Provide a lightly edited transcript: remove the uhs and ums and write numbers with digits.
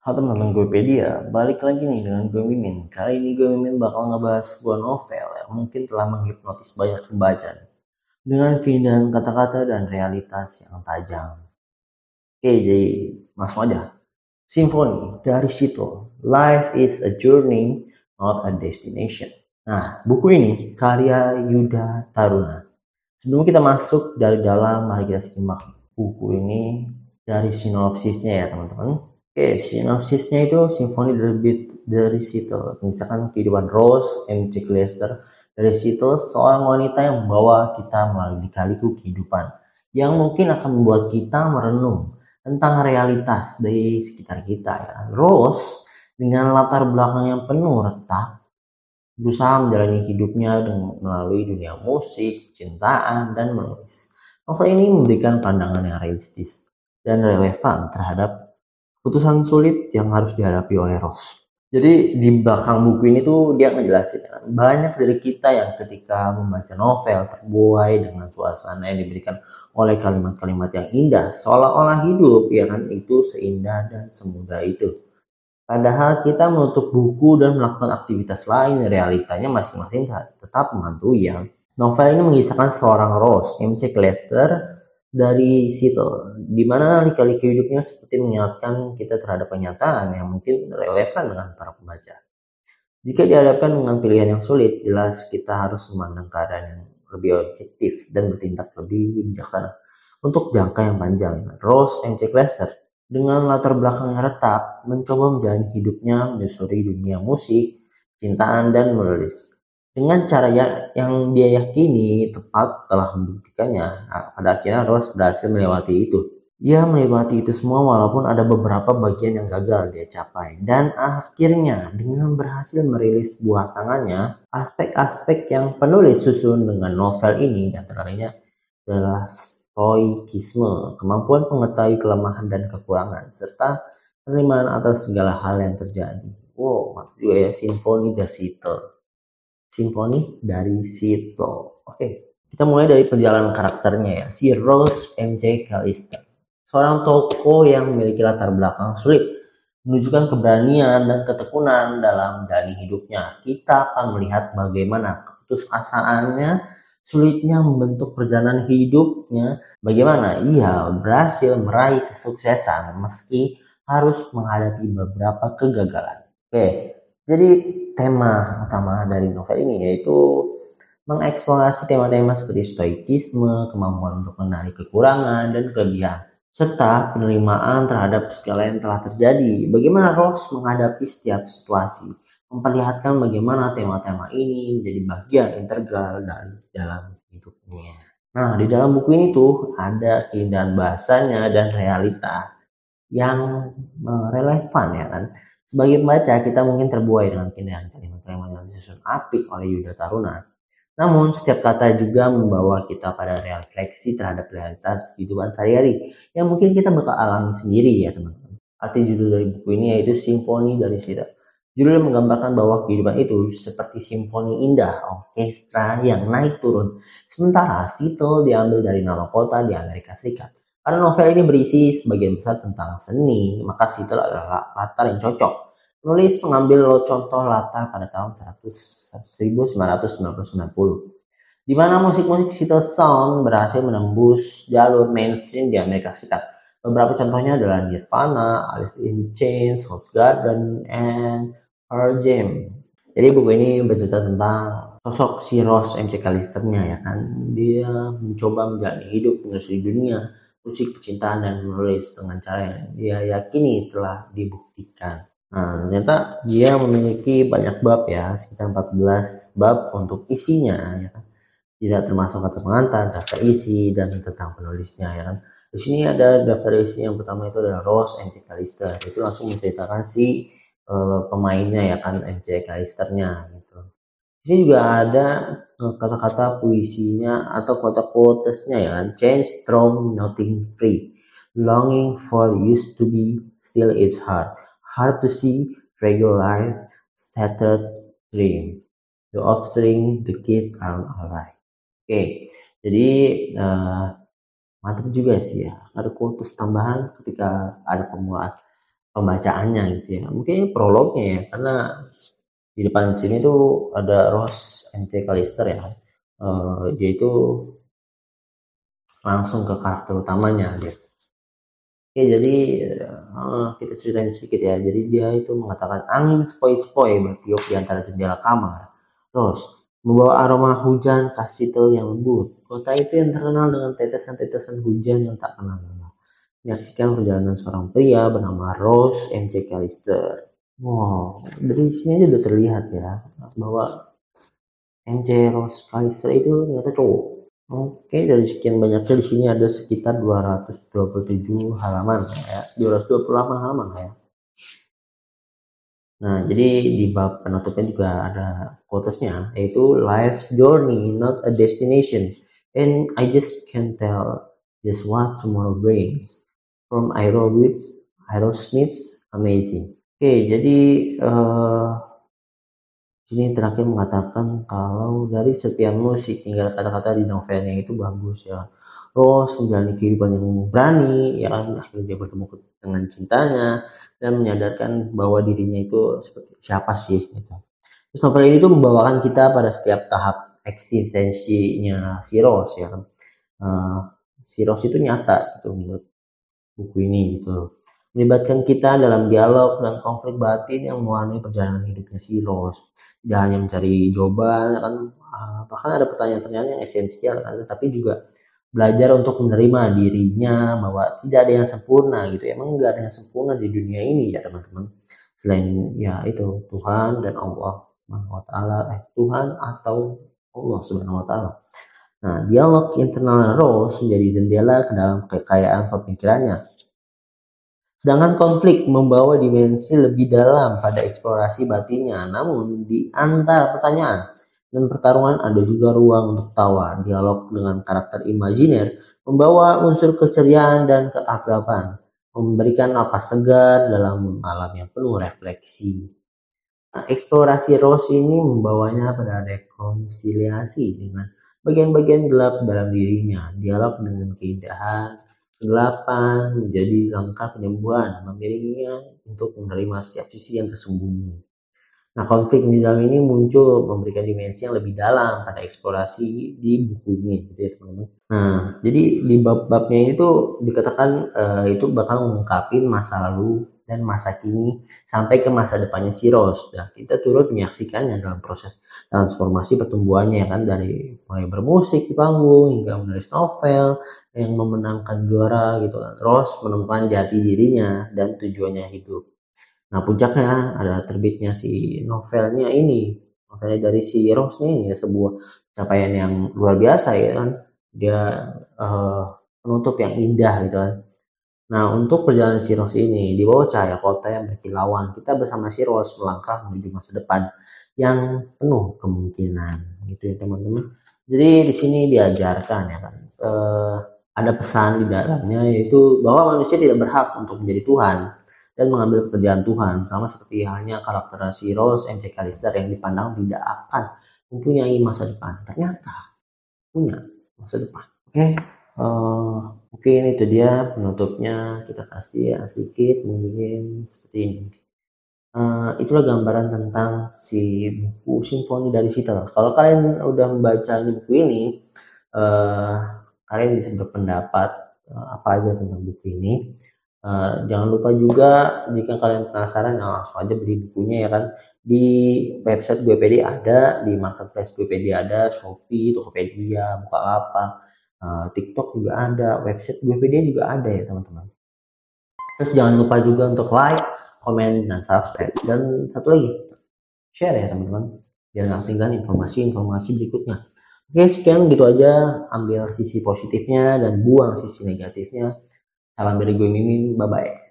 Halo teman-teman Gopedia, balik lagi nih dengan gue Mimin. Kali ini gue Mimin bakal ngebahas sebuah novel yang mungkin telah menghipnotis banyak pembaca nih, dengan keindahan kata-kata dan realitas yang tajam. Oke, jadi langsung aja. Simfoni dari situ. Life is a journey, not a destination. Nah, buku ini karya Yuda Taruna. Sebelum kita masuk dari dalam, mari kita simak buku ini dari sinopsisnya ya teman-teman. Oke, sinopsisnya itu Simfoni dari Seattle, mengisahkan kehidupan Rose M.C. Clayster dari Seattle, seorang wanita yang membawa kita melalui lika-liku kehidupan yang mungkin akan membuat kita merenung tentang realitas di sekitar kita ya. Rose dengan latar belakang yang penuh retak berusaha menjalani hidupnya melalui dunia musik, cintaan, dan menulis. Novel ini memberikan pandangan yang realistis dan relevan terhadap keputusan sulit yang harus dihadapi oleh Rose. Jadi di belakang buku ini tuh dia ngejelasin banyak dari kita yang ketika membaca novel terbuai dengan suasana yang diberikan oleh kalimat-kalimat yang indah, seolah-olah hidup ya kan itu seindah dan semudah itu. Padahal kita menutup buku dan melakukan aktivitas lain, realitanya masing-masing tetap menghantui ya. Novel ini mengisahkan seorang Rose, M.C. Clayster dari Seattle, di mana lika-liku hidupnya seperti mengingatkan kita terhadap kenyataan yang mungkin relevan dengan para pembaca. Jika dihadapkan dengan pilihan yang sulit, jelas kita harus memandang keadaan yang lebih objektif dan bertindak lebih bijaksana. Untuk jangka yang panjang, Rose M.C. Clayster dengan latar belakang yang retak mencoba menjalani hidupnya menyusuri dunia musik, cintaan, dan menulis. Dengan cara yang dia yakini tepat telah membuktikannya, pada akhirnya Rose berhasil melewati itu. Ia menikmati itu semua walaupun ada beberapa bagian yang gagal dia capai. Dan akhirnya dengan berhasil merilis buah tangannya, aspek-aspek yang penulis susun dengan novel ini antara lainnya adalah stoikisme, kemampuan mengetahui kelemahan dan kekurangan, serta penerimaan atas segala hal yang terjadi. Wow, maksud juga ya, Simfoni dari Seattle. Oke, kita mulai dari perjalanan karakternya ya, si Rose M.C. Callister. Seorang tokoh yang memiliki latar belakang sulit, menunjukkan keberanian dan ketekunan dalam menjalani hidupnya. Kita akan melihat bagaimana keputusasaannya, sulitnya membentuk perjalanan hidupnya, bagaimana ia berhasil meraih kesuksesan meski harus menghadapi beberapa kegagalan. Oke, jadi tema utama dari novel ini yaitu mengeksplorasi tema-tema seperti stoikisme, kemampuan untuk mengenali kekurangan dan kelebihan, serta penerimaan terhadap segala yang telah terjadi. Bagaimana Rose menghadapi setiap situasi, memperlihatkan bagaimana tema-tema ini menjadi bagian integral dalam hidupnya. Nah, di dalam buku ini tuh ada keindahan bahasanya dan realita yang relevan ya kan. Sebagai pembaca, kita mungkin terbuai dengan keindahan kalimat-kalimat yang disusun apik oleh Yuda Taruna. Namun, setiap kata juga membawa kita pada refleksi terhadap realitas kehidupan sehari-hari yang mungkin kita bakal alami sendiri ya teman-teman. Arti judul dari buku ini yaitu Simfoni dari Sita. Judul menggambarkan bahwa kehidupan itu seperti simfoni indah, orkestra yang naik turun. Sementara Seattle diambil dari nama kota di Amerika Serikat. Karena novel ini berisi sebagian besar tentang seni, maka Seattle adalah latar yang cocok. Penulis mengambil contoh latar pada tahun 1990, di mana musik-musik Seattle Sound berhasil menembus jalur mainstream di Amerika Serikat. Beberapa contohnya adalah Nirvana, Alice in Chains, Soundgarden, and Pearl Jam. Jadi buku ini bercerita tentang sosok si Rose M.C. Callister-nya ya kan. Dia mencoba menjalani hidup menyusuri dunia musik, percintaan, dan menulis dengan cara yang dia yakini telah dibuktikan. Nah, ternyata dia memiliki banyak bab ya, sekitar 14 bab untuk isinya ya kan. Tidak termasuk kata pengantar, daftar isi, dan tentang penulisnya ya kan. Di sini ada daftar isi yang pertama itu adalah Rose M.C. Callister. Itu langsung menceritakan si pemainnya ya kan, M.C. Callister-nya gitu. Di sini juga ada kata-kata puisinya atau quote-quotesnya ya kan. Change strong, nothing free. Longing for used to be, still it's hard to see, fragile life, scattered dream. The offspring, the kids aren't alright. Oke, jadi mantap juga sih ya. Ada quotes tambahan ketika ada permulaan. pembacaannya gitu ya. Mungkin ini prolognya ya, karena di depan sini tuh ada Ross MC Callister ya. Dia itu langsung ke karakter utamanya dia. Oke, jadi kita ceritain sedikit ya. Jadi dia itu mengatakan angin sepoi-sepoi bertiup di antara jendela kamar. Terus membawa aroma hujan kastil yang lembut. Kota itu yang terkenal dengan tetesan-tetesan hujan yang tak kenal lelah. Menyaksikan perjalanan seorang pria bernama Rose MC Callister. Wow, dari sini aja udah terlihat ya bahwa MC Rose Callister itu ternyata cowok. Oke, dari sekian banyaknya di sini ada sekitar 227 halaman ya, 228 halaman ya. Nah, jadi di bab penutupnya juga ada quotesnya, yaitu life's journey, not a destination, and I just can't tell just what tomorrow brings. From Aerosmith's Amazing. Oke, jadi ini terakhir mengatakan kalau dari sekian musik hingga kata-kata di novelnya itu bagus ya. Rose menjalani kehidupan yang berani, ya kan, akhirnya dia bertemu dengan cintanya dan menyadarkan bahwa dirinya itu seperti siapa sih gitu. Terus novel ini tuh membawakan kita pada setiap tahap eksistensinya si Rose ya kan. Si Rose itu nyata gitu menurut buku ini gitu. Melibatkan kita dalam dialog dan konflik batin yang mewarnai perjalanan hidupnya si Rose. Tidak hanya mencari jawaban kan, bahkan ada pertanyaan-pertanyaan yang esensial kan, tapi juga belajar untuk menerima dirinya bahwa tidak ada yang sempurna gitu. Emang nggak ada yang sempurna di dunia ini ya teman-teman. Selain ya itu Tuhan dan Allah Subhanahu wa taala, Tuhan atau Allah Subhanahu wa taala. Nah, dialog internal Rose menjadi jendela ke dalam kekayaan pemikirannya. Sedangkan konflik membawa dimensi lebih dalam pada eksplorasi batinnya. Namun di antara pertanyaan dan pertarungan ada juga ruang untuk tawa. Dialog dengan karakter imajiner membawa unsur keceriaan dan keakraban, memberikan napas segar dalam malam yang penuh refleksi. Nah, eksplorasi Rose ini membawanya pada rekonsiliasi dengan bagian-bagian gelap dalam dirinya. Dialog dengan keindahan kegelapan menjadi langkah penyembuhan, membimbingnya untuk menerima setiap sisi yang tersembunyi. Nah, konflik di dalam ini muncul memberikan dimensi yang lebih dalam pada eksplorasi di buku ini, gitu ya teman-teman. Nah, jadi di bab-babnya itu dikatakan itu bakal mengungkapin masa lalu dan masa kini sampai ke masa depannya si Rose. Nah, kita turut menyaksikannya dalam proses transformasi pertumbuhannya kan, dari mulai bermusik di panggung hingga menulis novel yang memenangkan juara gitu kan. Rose menemukan jati dirinya dan tujuannya hidup. Nah, puncaknya ada terbitnya si novelnya ini, novelnya dari si Rose ini ya, sebuah capaian yang luar biasa ya kan. Dia penutup yang indah gitu kan. Nah, untuk perjalanan si Rose ini di bawah cahaya kota yang berkilauan, kita bersama si Rose melangkah menuju masa depan yang penuh kemungkinan gitu ya teman-teman. Jadi di sini diajarkan ya kan, ada pesan di dalamnya, yaitu bahwa manusia tidak berhak untuk menjadi Tuhan dan mengambil pekerjaan Tuhan, sama seperti halnya karakter si Rose MC Callister yang dipandang tidak akan mempunyai masa depan, ternyata punya masa depan. Oke, mungkin itu dia penutupnya, kita kasih ya sedikit mungkin seperti ini. Itulah gambaran tentang si buku Simfoni dari Sita. Kalau kalian udah membaca buku ini, kalian bisa berpendapat apa aja tentang buku ini. Jangan lupa juga jika kalian penasaran, langsung aja beli bukunya ya kan. Di website Guepedia ada, di marketplace Guepedia ada, Shopee, Tokopedia, Bukalapak, TikTok juga ada, website Guepedia juga ada ya teman-teman. Terus jangan lupa juga untuk like, komen, dan subscribe. Dan satu lagi, share ya teman-teman, biar nggak ketinggalan informasi-informasi berikutnya. Oke, sekian gitu aja. Ambil sisi positifnya dan buang sisi negatifnya. Salam dari gue Mimin, bye-bye.